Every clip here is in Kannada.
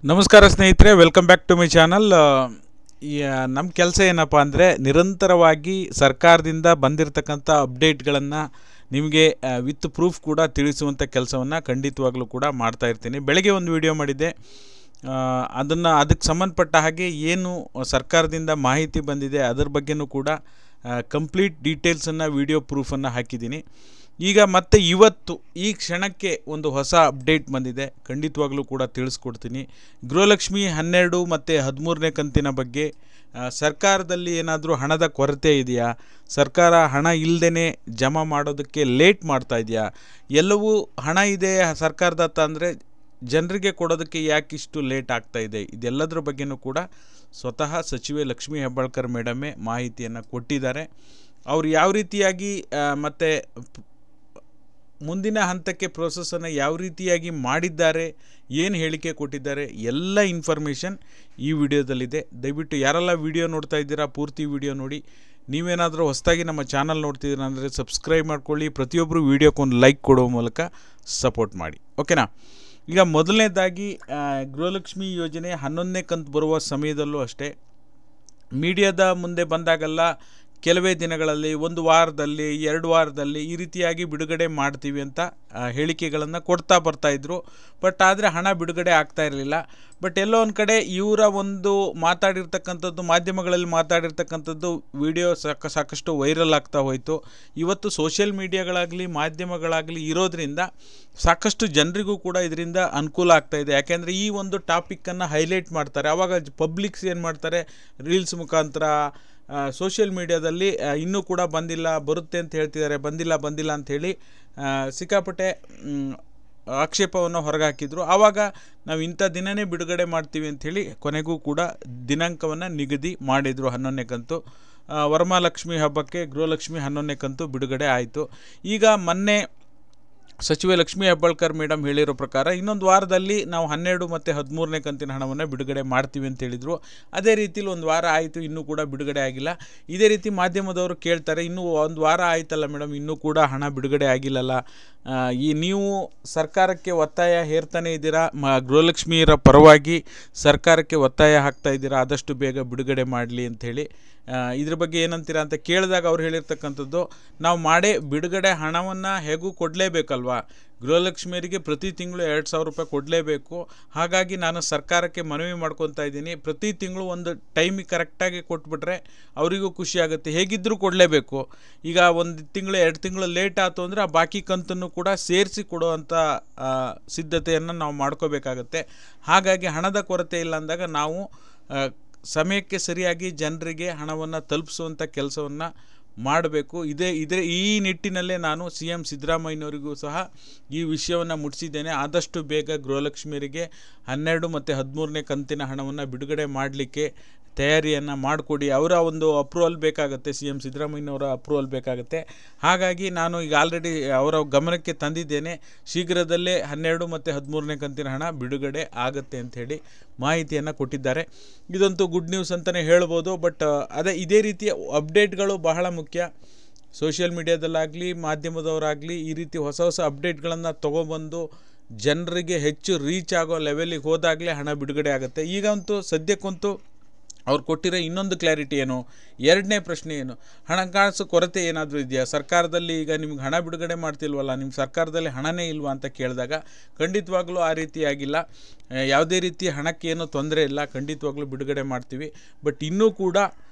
ನಮಸ್ಕಾರ ಸ್ನೇಹಿತರೆ, welcome back to my channel. ನಮ್ಮ ಕೆಲಸ ಏನಪ್ಪ ಅಂದರೆ ನಿರಂತರವಾಗಿ ಸರ್ಕಾರದಿಂದ ಬಂದಿರತಕ್ಕಂಥ ಅಪ್ಡೇಟ್ಗಳನ್ನು ನಿಮಗೆ ವಿತ್ ಪ್ರೂಫ್ ಕೂಡ ತಿಳಿಸುವಂಥ ಕೆಲಸವನ್ನು ಖಂಡಿತವಾಗ್ಲೂ ಕೂಡ ಮಾಡ್ತಾ ಇರ್ತೀನಿ. ಬೆಳಗ್ಗೆ ಒಂದು ವಿಡಿಯೋ ಮಾಡಿದ್ದೆ, ಅದಕ್ಕೆ ಸಂಬಂಧಪಟ್ಟ ಹಾಗೆ ಏನು ಸರ್ಕಾರದಿಂದ ಮಾಹಿತಿ ಬಂದಿದೆ ಅದರ ಬಗ್ಗೆನೂ ಕೂಡ ಕಂಪ್ಲೀಟ್ ಡೀಟೇಲ್ಸನ್ನು ವಿಡಿಯೋ ಪ್ರೂಫನ್ನು ಹಾಕಿದ್ದೀನಿ. ಈಗ ಮತ್ತೆ ಇವತ್ತು ಈ ಕ್ಷಣಕ್ಕೆ ಒಂದು ಹೊಸ ಅಪ್ಡೇಟ್ ಬಂದಿದೆ, ಖಂಡಿತವಾಗ್ಲೂ ಕೂಡ ತಿಳಿಸ್ಕೊಡ್ತೀನಿ. ಗೃಹಲಕ್ಷ್ಮಿ 12 ಮತ್ತು 13ನೇ ಕಂತಿನ ಬಗ್ಗೆ ಸರ್ಕಾರದಲ್ಲಿ ಏನಾದರೂ ಹಣದ ಕೊರತೆ ಇದೆಯಾ, ಸರ್ಕಾರ ಹಣ ಇಲ್ಲದೇ ಜಮಾ ಮಾಡೋದಕ್ಕೆ ಲೇಟ್ ಮಾಡ್ತಾ ಇದೆಯಾ, ಎಲ್ಲವೂ ಹಣ ಇದೆ ಸರ್ಕಾರದ ಹತ್ರ ಅಂದರೆ ಜನರಿಗೆ ಕೊಡೋದಕ್ಕೆ ಯಾಕಿಷ್ಟು ಲೇಟ್ ಆಗ್ತಾ ಇದೆ, ಇದೆಲ್ಲದರ ಬಗ್ಗೆನೂ ಕೂಡ ಸ್ವತಃ ಸಚಿವೆ ಲಕ್ಷ್ಮೀ ಹೆಬ್ಬಾಳ್ಕರ್ ಮೇಡಮೇ ಮಾಹಿತಿಯನ್ನು ಕೊಟ್ಟಿದ್ದಾರೆ. ಅವರು ಯಾವ ರೀತಿಯಾಗಿ ಮತ್ತು ಮುಂದಿನ ಹಂತಕ್ಕೆ ಪ್ರೋಸೆಸನ್ನು ಯಾವ ರೀತಿಯಾಗಿ ಮಾಡಿದ್ದಾರೆ, ಏನು ಹೇಳಿಕೆ ಕೊಟ್ಟಿದ್ದಾರೆ, ಎಲ್ಲ ಇನ್ಫಾರ್ಮೇಷನ್ ಈ ವಿಡಿಯೋದಲ್ಲಿದೆ. ದಯವಿಟ್ಟು ಯಾರೆಲ್ಲ ವಿಡಿಯೋ ನೋಡ್ತಾ ಇದ್ದೀರಾ ಪೂರ್ತಿ ವಿಡಿಯೋ ನೋಡಿ. ನೀವೇನಾದರೂ ಹೊಸದಾಗಿ ನಮ್ಮ ಚಾನಲ್ ನೋಡ್ತಿದ್ದೀರಾ ಅಂದರೆ ಸಬ್ಸ್ಕ್ರೈಬ್ ಮಾಡ್ಕೊಳ್ಳಿ. ಪ್ರತಿಯೊಬ್ಬರು ವಿಡಿಯೋಕ್ಕೊಂದು ಲೈಕ್ ಕೊಡೋ ಮೂಲಕ ಸಪೋರ್ಟ್ ಮಾಡಿ, ಓಕೆನಾ. ಈಗ ಮೊದಲನೇದಾಗಿ ಗೃಹಲಕ್ಷ್ಮಿ ಯೋಜನೆ 11ನೇ ಕಂತು ಬರುವ ಸಮಯದಲ್ಲೂ ಅಷ್ಟೇ ಮೀಡಿಯಾದ ಮುಂದೆ ಬಂದಾಗೆಲ್ಲ ಕೆಲವೇ ದಿನಗಳಲ್ಲಿ, ಒಂದು ವಾರದಲ್ಲಿ, 2 ವಾರದಲ್ಲಿ ಈ ರೀತಿಯಾಗಿ ಬಿಡುಗಡೆ ಮಾಡ್ತೀವಿ ಅಂತ ಹೇಳಿಕೆಗಳನ್ನು ಕೊಡ್ತಾ ಬರ್ತಾಯಿದ್ರು. ಬಟ್ ಆದರೆ ಹಣ ಬಿಡುಗಡೆ ಆಗ್ತಾ ಇರಲಿಲ್ಲ. ಬಟ್ ಎಲ್ಲೋ ಒಂದು ಕಡೆ ಇವರ ಒಂದು ಮಾತಾಡಿರ್ತಕ್ಕಂಥದ್ದು, ಮಾಧ್ಯಮಗಳಲ್ಲಿ ಮಾತಾಡಿರ್ತಕ್ಕಂಥದ್ದು ವಿಡಿಯೋ ಸಾಕಷ್ಟು ವೈರಲ್ ಆಗ್ತಾ ಹೋಯಿತು. ಇವತ್ತು ಸೋಷಿಯಲ್ ಮೀಡಿಯಾಗಳಾಗಲಿ ಮಾಧ್ಯಮಗಳಾಗಲಿ ಇರೋದ್ರಿಂದ ಸಾಕಷ್ಟು ಜನರಿಗೂ ಕೂಡ ಇದರಿಂದ ಅನುಕೂಲ ಆಗ್ತಾಯಿದೆ. ಯಾಕೆಂದರೆ ಈ ಒಂದು ಟಾಪಿಕ್ಕನ್ನು ಹೈಲೈಟ್ ಮಾಡ್ತಾರೆ. ಆವಾಗ ಪಬ್ಲಿಕ್ಸ್ ಏನು ಮಾಡ್ತಾರೆ, ರೀಲ್ಸ್ ಮುಖಾಂತರ ಸೋಷಿಯಲ್ ಮೀಡಿಯಾದಲ್ಲಿ ಇನ್ನೂ ಕೂಡ ಬಂದಿಲ್ಲ, ಬರುತ್ತೆ ಅಂತ ಹೇಳ್ತಿದ್ದಾರೆ, ಬಂದಿಲ್ಲ ಅಂಥೇಳಿ ಸಿಕ್ಕಾಪಟ್ಟೆ ಆಕ್ಷೇಪವನ್ನು ಹೊರಗೆ ಹಾಕಿದ್ರು. ಆವಾಗ ನಾವು ಇಂಥ ದಿನವೇ ಬಿಡುಗಡೆ ಮಾಡ್ತೀವಿ ಅಂಥೇಳಿ ಕೊನೆಗೂ ಕೂಡ ದಿನಾಂಕವನ್ನು ನಿಗದಿ ಮಾಡಿದರು. 11ನೇ ಕಂತು ವರಮಹಾಲಕ್ಷ್ಮಿ ಹಬ್ಬಕ್ಕೆ ಗೃಹಲಕ್ಷ್ಮಿ 11ನೇ ಕಂತು ಬಿಡುಗಡೆ ಆಯಿತು. ಈಗ ಮೊನ್ನೆ ಸಚಿವೆ ಲಕ್ಷ್ಮೀ ಹೆಬ್ಬಾಳ್ಕರ್ ಮೇಡಮ್ ಹೇಳಿರೋ ಪ್ರಕಾರ ಇನ್ನೊಂದು ವಾರದಲ್ಲಿ ನಾವು 12 ಮತ್ತು 13ನೇ ಕಂತಿನ ಹಣವನ್ನು ಬಿಡುಗಡೆ ಮಾಡ್ತೀವಿ ಅಂತ ಹೇಳಿದರು. ಅದೇ ರೀತಿಲಿ ಒಂದು ವಾರ ಆಯಿತು, ಇನ್ನೂ ಕೂಡ ಬಿಡುಗಡೆ ಆಗಿಲ್ಲ. ಇದೇ ರೀತಿ ಮಾಧ್ಯಮದವರು ಕೇಳ್ತಾರೆ, ಇನ್ನೂ ಒಂದು ವಾರ ಆಯ್ತಲ್ಲ ಮೇಡಮ್, ಇನ್ನೂ ಕೂಡ ಹಣ ಬಿಡುಗಡೆ ಆಗಿಲ್ಲಲ್ಲ, ನೀವು ಸರ್ಕಾರಕ್ಕೆ ಒತ್ತಾಯ ಹೇರ್ತಾನೆ ಇದ್ದೀರಾ, ಗೃಹಲಕ್ಷ್ಮಿಯರ ಪರವಾಗಿ ಸರ್ಕಾರಕ್ಕೆ ಒತ್ತಾಯ ಹಾಕ್ತಾ ಇದ್ದೀರಾ, ಆದಷ್ಟು ಬೇಗ ಬಿಡುಗಡೆ ಮಾಡಲಿ ಅಂಥೇಳಿ. ಇದ್ರ ಬಗ್ಗೆ ಏನಂತೀರಾ ಅಂತ ಕೇಳಿದಾಗ ಅವ್ರು ಹೇಳಿರ್ತಕ್ಕಂಥದ್ದು, ನಾವು ಮಾಡೇ ಬಿಡುಗಡೆ ಹಣವನ್ನು ಹೇಗೂ ಕೊಡಲೇಬೇಕಲ್ವಾ, ಗೃಹಲಕ್ಷ್ಮಿಯರಿಗೆ ಪ್ರತಿ ತಿಂಗಳು 2,000 ರೂಪಾಯಿ ಕೊಡಲೇಬೇಕು. ಹಾಗಾಗಿ ನಾನು ಸರ್ಕಾರಕ್ಕೆ ಮನವಿ ಮಾಡ್ಕೊತಾ ಇದ್ದೀನಿ, ಪ್ರತಿ ತಿಂಗಳು ಒಂದು ಟೈಮಿಗೆ ಕರೆಕ್ಟಾಗಿ ಕೊಟ್ಬಿಟ್ರೆ ಅವರಿಗೂ ಖುಷಿಯಾಗುತ್ತೆ. ಹೇಗಿದ್ದರೂ ಕೊಡಲೇಬೇಕು. ಈಗ 1 ತಿಂಗಳು 2 ತಿಂಗಳು ಲೇಟ್ ಆಯಿತು ಅಂದರೆ ಆ ಬಾಕಿ ಕಂತನ್ನು ಕೂಡ ಸೇರಿಸಿ ಕೊಡುವಂಥ ಸಿದ್ಧತೆಯನ್ನು ನಾವು ಮಾಡ್ಕೋಬೇಕಾಗತ್ತೆ. ಹಾಗಾಗಿ ಹಣದ ಕೊರತೆ ಇಲ್ಲ ಅಂದಾಗ ನಾವು ಸಮಯಕ್ಕೆ ಸರಿಯಾಗಿ ಜನರಿಗೆ ಹಣವನ್ನು ತಲುಪಿಸುವಂಥ ಕೆಲಸವನ್ನು ಮಾಡಬೇಕು. ಈ ನಿಟ್ಟಿನಲ್ಲೇ ನಾನು CM ಸಿದ್ದರಾಮಯ್ಯನವರಿಗೂ ಸಹ ಈ ವಿಷಯವನ್ನು ಮುಟ್ಟಿಸಿದ್ದೇನೆ. ಆದಷ್ಟು ಬೇಗ ಗೃಹಲಕ್ಷ್ಮಿಯರಿಗೆ 12 ಮತ್ತು 13ನೇ ಕಂತಿನ ಹಣವನ್ನು ಬಿಡುಗಡೆ ಮಾಡಲಿಕ್ಕೆ ತಯಾರಿಯನ್ನು ಮಾಡಿಕೊಡಿ. ಅವರ ಒಂದು ಅಪ್ರೂವಲ್ ಬೇಕಾಗುತ್ತೆ, CM ಸಿದ್ದರಾಮಯ್ಯನವರ ಅಪ್ರೂವಲ್ ಬೇಕಾಗುತ್ತೆ. ಹಾಗಾಗಿ ನಾನು ಈಗ ಆಲ್ರೆಡಿ ಅವರ ಗಮನಕ್ಕೆ ತಂದಿದ್ದೇನೆ, ಶೀಘ್ರದಲ್ಲೇ 12 ಮತ್ತು 13ನೇ ಕಂತಿನ ಹಣ ಬಿಡುಗಡೆ ಆಗುತ್ತೆ ಅಂಥೇಳಿ ಮಾಹಿತಿಯನ್ನು ಕೊಟ್ಟಿದ್ದಾರೆ. ಇದಂತೂ ಗುಡ್ ನ್ಯೂಸ್ ಅಂತಲೇ ಹೇಳ್ಬೋದು. ಬಟ್ ಇದೇ ರೀತಿಯ ಅಪ್ಡೇಟ್ಗಳು ಬಹಳ ಮುಖ್ಯ. ಸೋಷಿಯಲ್ ಮೀಡಿಯಾದಲ್ಲಾಗಲಿ ಮಾಧ್ಯಮದವರಾಗಲಿ ಈ ರೀತಿ ಹೊಸ ಅಪ್ಡೇಟ್ಗಳನ್ನು ತೊಗೊಬಂದು ಜನರಿಗೆ ಹೆಚ್ಚು ರೀಚ್ ಆಗೋ ಲೆವೆಲಿಗೆ ಹೋದಾಗಲೇ ಹಣ ಬಿಡುಗಡೆ ಆಗುತ್ತೆ. ಈಗಂತೂ ಸದ್ಯಕ್ಕಂತೂ ಅವ್ರು ಕೊಟ್ಟಿರೋ ಇನ್ನೊಂದು ಕ್ಲಾರಿಟಿ ಏನು, 2ನೇ ಪ್ರಶ್ನೆ ಏನು, ಹಣಕಾಸು ಕೊರತೆ ಏನಾದರೂ ಇದೆಯಾ ಸರ್ಕಾರದಲ್ಲಿ, ಈಗ ನಿಮ್ಗೆ ಹಣ ಬಿಡುಗಡೆ ಮಾಡ್ತಿಲ್ವಲ್ಲ, ನಿಮ್ಮ ಸರ್ಕಾರದಲ್ಲಿ ಹಣನೇ ಇಲ್ವಾ ಅಂತ ಕೇಳಿದಾಗ ಖಂಡಿತವಾಗ್ಲೂ ಆ ರೀತಿಯಾಗಿಲ್ಲ. ಯಾವುದೇ ರೀತಿ ಹಣಕ್ಕೇನು ತೊಂದರೆ ಇಲ್ಲ, ಖಂಡಿತವಾಗ್ಲೂ ಬಿಡುಗಡೆ ಮಾಡ್ತೀವಿ. ಬಟ್ ಇನ್ನೂ ಕೂಡ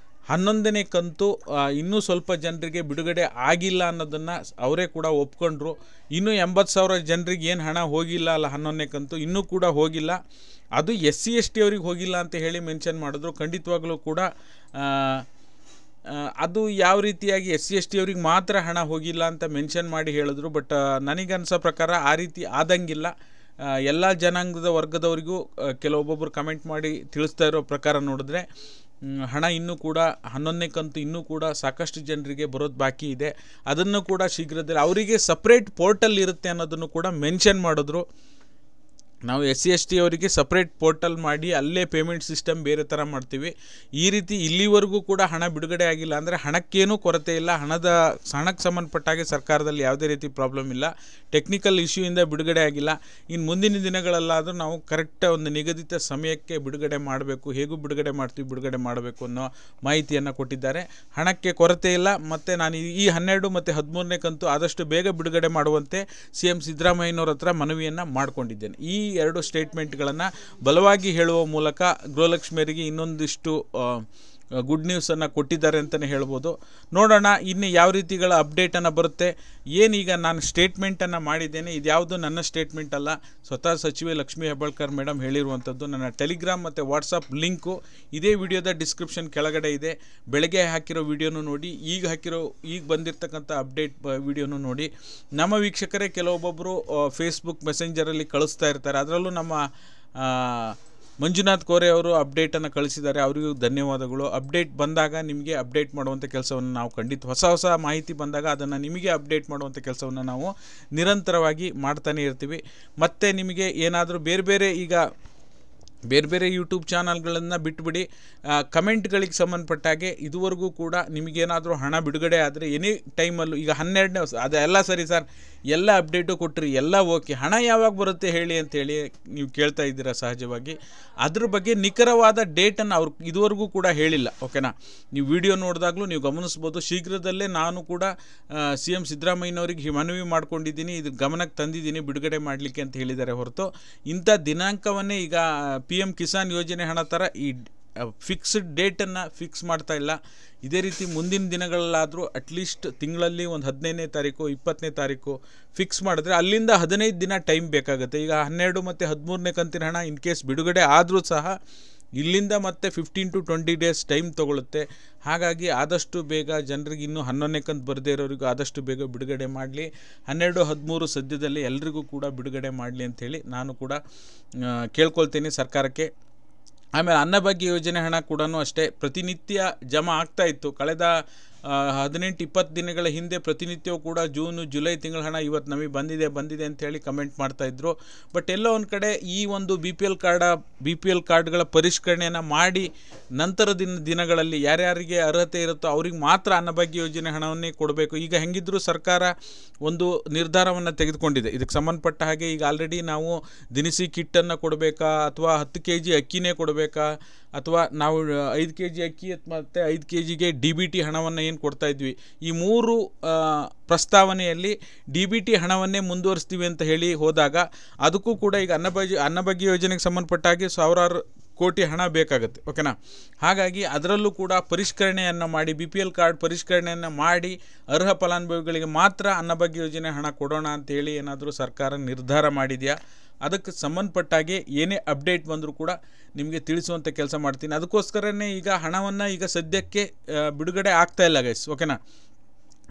11ನೇ ಕಂತು ಇನ್ನೂ ಸ್ವಲ್ಪ ಜನರಿಗೆ ಬಿಡುಗಡೆ ಆಗಿಲ್ಲ ಅನ್ನೋದನ್ನು ಅವರೇ ಕೂಡ ಒಪ್ಕೊಂಡ್ರು. ಇನ್ನೂ 80,000 ಜನರಿಗೆ ಏನು ಹಣ ಹೋಗಿಲ್ಲ ಅಲ್ಲ, 11ನೇ ಕಂತು ಇನ್ನೂ ಕೂಡ ಹೋಗಿಲ್ಲ. ಅದು SC/ST ಅವ್ರಿಗೆ ಹೋಗಿಲ್ಲ ಅಂತ ಹೇಳಿ ಮೆನ್ಷನ್ ಮಾಡಿದ್ರು. ಖಂಡಿತವಾಗ್ಲೂ ಕೂಡ ಅದು ಯಾವ ರೀತಿಯಾಗಿ SC/ST ಅವ್ರಿಗೆ ಮಾತ್ರ ಹಣ ಹೋಗಿಲ್ಲ ಅಂತ ಮೆನ್ಷನ್ ಮಾಡಿ ಹೇಳಿದ್ರು. ಬಟ್ ನನಗನ್ಸೋ ಪ್ರಕಾರ ಆ ರೀತಿ ಆದಂಗಿಲ್ಲ. ಎಲ್ಲ ಜನಾಂಗದ ವರ್ಗದವರಿಗೂ ಕೆಲವೊಬ್ಬೊಬ್ಬರು ಕಮೆಂಟ್ ಮಾಡಿ ತಿಳಿಸ್ತಾ ಇರೋ ಪ್ರಕಾರ ನೋಡಿದ್ರೆ ಹಣ ಇನ್ನೂ ಕೂಡ 11ನೇ ಕಂತು ಇನ್ನೂ ಕೂಡ ಸಾಕಷ್ಟು ಜನರಿಗೆ ಬರೋದು ಬಾಕಿ ಇದೆ. ಅದನ್ನು ಕೂಡ ಶೀಘ್ರದಲ್ಲಿ ಅವರಿಗೆ ಸಪ್ರೇಟ್ ಪೋರ್ಟಲ್ ಇರುತ್ತೆ ಅನ್ನೋದನ್ನು ಕೂಡ ಮೆನ್ಷನ್ ಮಾಡಿದ್ರು. ನಾವು SC/ST ಅವರಿಗೆ ಸಪ್ರೇಟ್ ಪೋರ್ಟಲ್ ಮಾಡಿ ಅಲ್ಲೇ ಪೇಮೆಂಟ್ ಸಿಸ್ಟಮ್ ಬೇರೆ ಥರ ಮಾಡ್ತೀವಿ. ಈ ರೀತಿ ಇಲ್ಲಿವರೆಗೂ ಕೂಡ ಹಣ ಬಿಡುಗಡೆ ಆಗಿಲ್ಲ. ಅಂದರೆ ಹಣಕ್ಕೇನೂ ಕೊರತೆ ಇಲ್ಲ. ಹಣಕ್ಕೆ ಸಂಬಂಧಪಟ್ಟಾಗೆ ಸರ್ಕಾರದಲ್ಲಿ ಯಾವುದೇ ರೀತಿ ಪ್ರಾಬ್ಲಮ್ ಇಲ್ಲ. ಟೆಕ್ನಿಕಲ್ ಇಶ್ಯೂಯಿಂದ ಬಿಡುಗಡೆ ಆಗಿಲ್ಲ. ಇನ್ನು ಮುಂದಿನ ದಿನಗಳಲ್ಲಾದರೂ ನಾವು ಕರೆಕ್ಟ್ ಒಂದು ನಿಗದಿತ ಸಮಯಕ್ಕೆ ಬಿಡುಗಡೆ ಮಾಡಬೇಕು. ಹೇಗೂ ಬಿಡುಗಡೆ ಮಾಡ್ತೀವಿ, ಬಿಡುಗಡೆ ಮಾಡಬೇಕು ಅನ್ನೋ ಮಾಹಿತಿಯನ್ನು ಕೊಟ್ಟಿದ್ದಾರೆ. ಹಣಕ್ಕೆ ಕೊರತೆ ಇಲ್ಲ. ಮತ್ತು ನಾನು ಈ 12 ಮತ್ತು 13ನೇ ಕಂತು ಆದಷ್ಟು ಬೇಗ ಬಿಡುಗಡೆ ಮಾಡುವಂತೆ CM ಸಿದ್ದರಾಮಯ್ಯನವ್ರ ಹತ್ರ ಮನವಿಯನ್ನು ಮಾಡಿಕೊಂಡಿದ್ದೇನೆ. ಈ 2 ಸ್ಟೇಟ್ಮೆಂಟ್ಗಳನ್ನು ಬಲವಾಗಿ ಹೇಳುವ ಮೂಲಕ ಗೃಹಲಕ್ಷ್ಮಿಯರಿಗೆ ಇನ್ನೊಂದಿಷ್ಟು ಗುಡ್ ನ್ಯೂಸನ್ನು ಕೊಟ್ಟಿದ್ದಾರೆ ಅಂತಲೇ ಹೇಳ್ಬೋದು. ನೋಡೋಣ ಇನ್ನು ಯಾವ ರೀತಿಗಳ ಅಪ್ಡೇಟನ್ನು ಬರುತ್ತೆ. ಏನೀಗ ನಾನು ಸ್ಟೇಟ್ಮೆಂಟನ್ನು ಮಾಡಿದ್ದೇನೆ, ಇದ್ಯಾವುದು ನನ್ನ ಸ್ಟೇಟ್ಮೆಂಟ್ ಅಲ್ಲ, ಸ್ವತಃ ಸಚಿವೆ ಲಕ್ಷ್ಮೀ ಹೆಬ್ಬಾಳ್ಕರ್ ಮೇಡಮ್ ಹೇಳಿರುವಂಥದ್ದು. ನನ್ನ ಟೆಲಿಗ್ರಾಮ್ ಮತ್ತು ವಾಟ್ಸಪ್ ಲಿಂಕು ಇದೇ ವಿಡಿಯೋದ ಡಿಸ್ಕ್ರಿಪ್ಷನ್ ಕೆಳಗಡೆ ಇದೆ. ಬೆಳಗ್ಗೆ ಹಾಕಿರೋ ವಿಡಿಯೋನು ನೋಡಿ, ಈಗ ಬಂದಿರತಕ್ಕಂಥ ಅಪ್ಡೇಟ್ ವಿಡಿಯೋನು ನೋಡಿ. ನಮ್ಮ ವೀಕ್ಷಕರೇ ಕೆಲವೊಬ್ಬೊಬ್ಬರು ಫೇಸ್ಬುಕ್ ಮೆಸೆಂಜರಲ್ಲಿ ಕಳಿಸ್ತಾ ಇರ್ತಾರೆ. ಅದರಲ್ಲೂ ನಮ್ಮ ಮಂಜುನಾಥ್ ಕೋರೆ ಅವರು ಅಪ್ಡೇಟನ್ನು ಕಳಿಸಿದ್ದಾರೆ. ಅವರಿಗೂ ಧನ್ಯವಾದಗಳು. ಅಪ್ಡೇಟ್ ಬಂದಾಗ ನಿಮಗೆ ಅಪ್ಡೇಟ್ ಮಾಡುವಂಥ ಕೆಲಸವನ್ನು ನಾವು ಖಂಡಿತ ಹೊಸ ಮಾಹಿತಿ ಬಂದಾಗ ಅದನ್ನು ನಿಮಗೆ ಅಪ್ಡೇಟ್ ಮಾಡುವಂಥ ಕೆಲಸವನ್ನು ನಾವು ನಿರಂತರವಾಗಿ ಮಾಡ್ತಾನೆ ಇರ್ತೀವಿ. ಮತ್ತು ನಿಮಗೆ ಏನಾದರೂ ಬೇರೆ ಬೇರೆ ಯೂಟ್ಯೂಬ್ ಚಾನಲ್ಗಳನ್ನು ಬಿಟ್ಬಿಡಿ. ಕಮೆಂಟ್ಗಳಿಗೆ ಸಂಬಂಧಪಟ್ಟಾಗೆ ಇದುವರೆಗೂ ಕೂಡ ನಿಮಗೇನಾದರೂ ಹಣ ಬಿಡುಗಡೆ ಆದರೆ ಎನಿ ಟೈಮಲ್ಲೂ ಈಗ 12ನೇ ಅದೆಲ್ಲ ಸರಿ ಸರ್, ಎಲ್ಲ ಅಪ್ಡೇಟು ಕೊಟ್ಟರಿ, ಎಲ್ಲ ಓಕೆ, ಹಣ ಯಾವಾಗ ಬರುತ್ತೆ ಹೇಳಿ ಅಂತೇಳಿ ನೀವು ಕೇಳ್ತಾ ಇದ್ದೀರಾ ಸಹಜವಾಗಿ. ಅದ್ರ ಬಗ್ಗೆ ನಿಖರವಾದ ಡೇಟನ್ನು ಅವ್ರು ಇದುವರೆಗೂ ಕೂಡ ಹೇಳಿಲ್ಲ. ಓಕೆನಾ, ನೀವು ವಿಡಿಯೋ ನೋಡಿದಾಗಲೂ ನೀವು ಗಮನಿಸ್ಬೋದು. ಶೀಘ್ರದಲ್ಲೇ ನಾನು ಕೂಡ CM ಸಿದ್ದರಾಮಯ್ಯನವ್ರಿಗೆ ಮನವಿ ಮಾಡ್ಕೊಂಡಿದ್ದೀನಿ, ಇದು ಗಮನಕ್ಕೆ ತಂದಿದ್ದೀನಿ ಬಿಡುಗಡೆ ಮಾಡಲಿಕ್ಕೆ ಅಂತ ಹೇಳಿದ್ದಾರೆ. ಹೊರತು ಇಂಥ ದಿನಾಂಕವನ್ನೇ ಈಗ PM ಕಿಸಾನ್ ಯೋಜನೆ ಹಣ ಥರ ಈ ಫಿಕ್ಸ್ಡ್ ಡೇಟನ್ನು ಫಿಕ್ಸ್ ಮಾಡ್ತಾ ಇಲ್ಲ. ಇದೇ ರೀತಿ ಮುಂದಿನ ದಿನಗಳಲ್ಲಾದರೂ ಅಟ್ಲೀಸ್ಟ್ ತಿಂಗಳಲ್ಲಿ ಒಂದು 15ನೇ ತಾರೀಕು 20ನೇ ತಾರೀಕು ಫಿಕ್ಸ್ ಮಾಡಿದ್ರೆ ಅಲ್ಲಿಂದ 15 ದಿನ ಟೈಮ್ ಬೇಕಾಗುತ್ತೆ. ಈಗ 12 ಮತ್ತು 13ನೇ ಕಂತಿನ ಹಣ ಇನ್ ಕೇಸ್ ಬಿಡುಗಡೆ ಆದರೂ ಸಹ ಇಲ್ಲಿಂದ ಮತ್ತೆ 15 to 20 ಡೇಸ್ ಟೈಮ್ ತೊಗೊಳುತ್ತೆ. ಹಾಗಾಗಿ ಆದಷ್ಟು ಬೇಗ ಜನರಿಗೆ ಇನ್ನೂ 11ನೇ ಕಂತು ಬರದೇ ಇರೋರಿಗೂ ಆದಷ್ಟು ಬೇಗ ಬಿಡುಗಡೆ ಮಾಡಲಿ. 12, 13 ಸದ್ಯದಲ್ಲಿ ಎಲ್ರಿಗೂ ಕೂಡ ಬಿಡುಗಡೆ ಮಾಡಲಿ ಅಂಥೇಳಿ ನಾನು ಕೂಡ ಕೇಳ್ಕೊಳ್ತೀನಿ ಸರ್ಕಾರಕ್ಕೆ. ಆಮೇಲೆ ಅನ್ನಭಾಗ್ಯ ಯೋಜನೆ ಹಣ ಕೂಡ ಅಷ್ಟೇ ಪ್ರತಿನಿತ್ಯ ಜಮಾ ಆಗ್ತಾಯಿತ್ತು. ಕಳೆದ 18-20 ದಿನಗಳ ಹಿಂದೆ ಪ್ರತಿನಿತ್ಯವೂ ಕೂಡ ಜೂನ್ ಜುಲೈ ತಿಂಗಳ ಹಣ ಇವತ್ತು ನಮಗೆ ಬಂದಿದೆ ಅಂಥೇಳಿ ಕಮೆಂಟ್ ಮಾಡ್ತಾಯಿದ್ರು. ಬಟ್ ಎಲ್ಲೋ ಒಂದು ಕಡೆ ಈ ಒಂದು BPL ಕಾರ್ಡ್ಗಳ ಪರಿಷ್ಕರಣೆಯನ್ನು ಮಾಡಿ ನಂತರದ ದಿನಗಳಲ್ಲಿ ಯಾರ್ಯಾರಿಗೆ ಅರ್ಹತೆ ಇರುತ್ತೋ ಅವ್ರಿಗೆ ಮಾತ್ರ ಅನ್ನಭಾಗ್ಯ ಯೋಜನೆ ಹಣವನ್ನೇ ಕೊಡಬೇಕು. ಈಗ ಹೆಂಗಿದ್ರೂ ಸರ್ಕಾರ ಒಂದು ನಿರ್ಧಾರವನ್ನು ತೆಗೆದುಕೊಂಡಿದೆ. ಇದಕ್ಕೆ ಸಂಬಂಧಪಟ್ಟ ಹಾಗೆ ಈಗ ಆಲ್ರೆಡಿ ನಾವು ದಿನಸಿ ಕಿಟ್ಟನ್ನು ಕೊಡಬೇಕಾ ಅಥವಾ 10 kg ಅಕ್ಕಿನೇ ಕೊಡಬೇಕಾ ಅಥವಾ ನಾವು 5 kg ಅಕ್ಕಿ ಮತ್ತು 5 kgಗೆ DBT ಹಣವನ್ನು ಏನು ಕೊಡ್ತಾ ಇದ್ವಿ, ಈ 3 ಪ್ರಸ್ತಾವನೆಯಲ್ಲಿ DBT ಹಣವನ್ನೇ ಮುಂದುವರಿಸ್ತೀವಿ ಅಂತ ಹೇಳಿ ಹೋದಾಗ ಅದಕ್ಕೂ ಕೂಡ ಈಗ ಅನ್ನಭಾಗ್ಯ ಯೋಜನೆಗೆ ಸಂಬಂಧಪಟ್ಟ ಹಾಗೆ ಸಾವಿರಾರು ಕೋಟಿ ಹಣ ಬೇಕಾಗುತ್ತೆ. ಓಕೆನಾ, ಹಾಗಾಗಿ ಅದರಲ್ಲೂ ಕೂಡ ಪರಿಷ್ಕರಣೆಯನ್ನು ಮಾಡಿ BPL ಕಾರ್ಡ್ ಪರಿಷ್ಕರಣೆಯನ್ನು ಮಾಡಿ ಅರ್ಹ ಫಲಾನುಭವಿಗಳಿಗೆ ಮಾತ್ರ ಅನ್ನಭಾಗ್ಯ ಯೋಜನೆ ಹಣ ಕೊಡೋಣ ಅಂತೇಳಿ ಏನಾದರೂ ಸರ್ಕಾರ ನಿರ್ಧಾರ ಮಾಡಿದೆಯಾ? ಅದಕ್ಕೆ ಸಂಬಂಧಪಟ್ಟಾಗೆ ಏನೇ ಅಪ್ಡೇಟ್ ಬಂದರೂ ಕೂಡ ನಿಮಗೆ ತಿಳಿಸುವಂಥ ಕೆಲಸ ಮಾಡ್ತೀನಿ. ಅದಕ್ಕೋಸ್ಕರನೇ ಈಗ ಹಣವನ್ನು ಈಗ ಸದ್ಯಕ್ಕೆ ಬಿಡುಗಡೆ ಆಗ್ತಾ ಇಲ್ಲ ಗೈಸ್. ಓಕೆನಾ,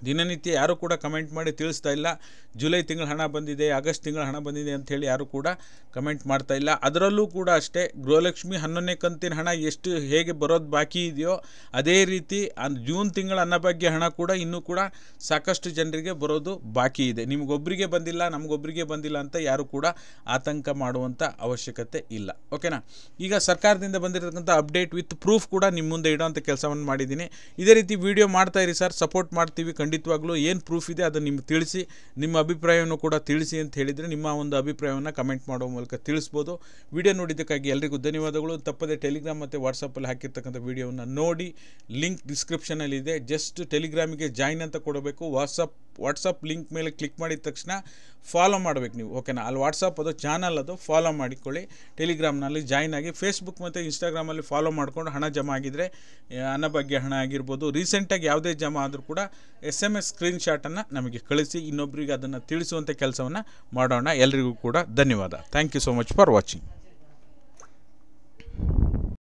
ದಿನನಿತ್ಯ ಯಾರೂ ಕೂಡ ಕಮೆಂಟ್ ಮಾಡಿ ತಿಳಿಸ್ತಾ ಇಲ್ಲ. ಜುಲೈ ತಿಂಗಳ ಹಣ ಬಂದಿದೆ, ಆಗಸ್ಟ್ ತಿಂಗಳ ಹಣ ಬಂದಿದೆ ಅಂಥೇಳಿ ಯಾರೂ ಕೂಡ ಕಮೆಂಟ್ ಮಾಡ್ತಾ ಇಲ್ಲ. ಅದರಲ್ಲೂ ಕೂಡ ಅಷ್ಟೇ ಗೃಹಲಕ್ಷ್ಮಿ 11ನೇ ಕಂತಿನ ಹಣ ಹೇಗೆ ಬರೋದು ಬಾಕಿ ಇದೆಯೋ ಅದೇ ರೀತಿ ಜೂನ್ ತಿಂಗಳ ಅನ್ನಭಾಗ್ಯ ಹಣ ಕೂಡ ಇನ್ನೂ ಕೂಡ ಸಾಕಷ್ಟು ಜನರಿಗೆ ಬರೋದು ಬಾಕಿ ಇದೆ. ನಿಮಗೊಬ್ಬರಿಗೆ ಬಂದಿಲ್ಲ, ನಮಗೊಬ್ಬರಿಗೆ ಬಂದಿಲ್ಲ ಅಂತ ಯಾರೂ ಕೂಡ ಆತಂಕ ಮಾಡುವಂಥ ಅವಶ್ಯಕತೆ ಇಲ್ಲ. ಓಕೆನಾ, ಈಗ ಸರ್ಕಾರದಿಂದ ಬಂದಿರತಕ್ಕಂಥ ಅಪ್ಡೇಟ್ ವಿತ್ ಪ್ರೂಫ್ ಕೂಡ ನಿಮ್ಮ ಮುಂದೆ ಇಡೋವಂಥ ಕೆಲಸವನ್ನು ಮಾಡಿದ್ದೀನಿ. ಇದೇ ರೀತಿ ವಿಡಿಯೋ ಮಾಡ್ತಾ ಇರಿ ಸರ್, ಸಪೋರ್ಟ್ ಮಾಡ್ತೀವಿ ಖಂಡಿತವಾಗ್ಲೂ. ಏನು ಪ್ರೂಫ್ ಇದೆ ಅದನ್ನು ನಿಮ್ಗೆ ತಿಳಿಸಿ, ನಿಮ್ಮ ಅಭಿಪ್ರಾಯವನ್ನು ಕೂಡ ತಿಳಿಸಿ ಅಂತ ಹೇಳಿದರೆ ನಿಮ್ಮ ಒಂದು ಅಭಿಪ್ರಾಯವನ್ನು ಕಮೆಂಟ್ ಮಾಡುವ ಮೂಲಕ ತಿಳಿಸ್ಬೋದು. ವಿಡಿಯೋ ನೋಡಿದ್ದಕ್ಕಾಗಿ ಎಲ್ಲರಿಗೂ ಧನ್ಯವಾದಗಳು. ತಪ್ಪದೆ ಟೆಲಿಗ್ರಾಮ್ ಮತ್ತು ವಾಟ್ಸಪ್ಪಲ್ಲಿ ಹಾಕಿರ್ತಕ್ಕಂಥ ವಿಡಿಯೋವನ್ನು ನೋಡಿ, ಲಿಂಕ್ ಡಿಸ್ಕ್ರಿಪ್ಷನಲ್ಲಿದೆ. ಜಸ್ಟ್ ಟೆಲಿಗ್ರಾಮಿಗೆ ಜಾಯಿನ್ ಅಂತ ಕೊಡಬೇಕು. ವಾಟ್ಸಪ್ ಲಿಂಕ್ ಮೇಲೆ ಕ್ಲಿಕ್ ಮಾಡಿದ ತಕ್ಷಣ ಫಾಲೋ ಮಾಡಬೇಕು ನೀವು. ಓಕೆನಾ, ಅಲ್ಲಿ ವಾಟ್ಸಪ್ ಅದು ಚಾನಲ್ ಅದು ಫಾಲೋ ಮಾಡಿಕೊಳ್ಳಿ. ಟೆಲಿಗ್ರಾಮ್ನಲ್ಲಿ ಜಾಯಿನ್ ಆಗಿ ಫೇಸ್ಬುಕ್ ಮತ್ತು ಇನ್ಸ್ಟಾಗ್ರಾಮಲ್ಲಿ ಫಾಲೋ ಮಾಡಿಕೊಂಡು ಹಣ ಜಮಾ ಆಗಿದ್ದರೆ ಅನ್ನಭಾಗ್ಯ ಹಣ ಆಗಿರ್ಬೋದು, ರೀಸೆಂಟಾಗಿ ಯಾವುದೇ ಜಮಾ ಆದರೂ ಕೂಡ SMS ಸ್ಕ್ರೀನ್ಶಾಟನ್ನು ನಮಗೆ ಕಳಿಸಿ, ಇನ್ನೊಬ್ಬರಿಗೆ ಅದನ್ನು ತಿಳಿಸುವಂಥ ಕೆಲಸವನ್ನು ಮಾಡೋಣ. ಎಲ್ಲರಿಗೂ ಕೂಡ ಧನ್ಯವಾದ. Thank you so much for watching.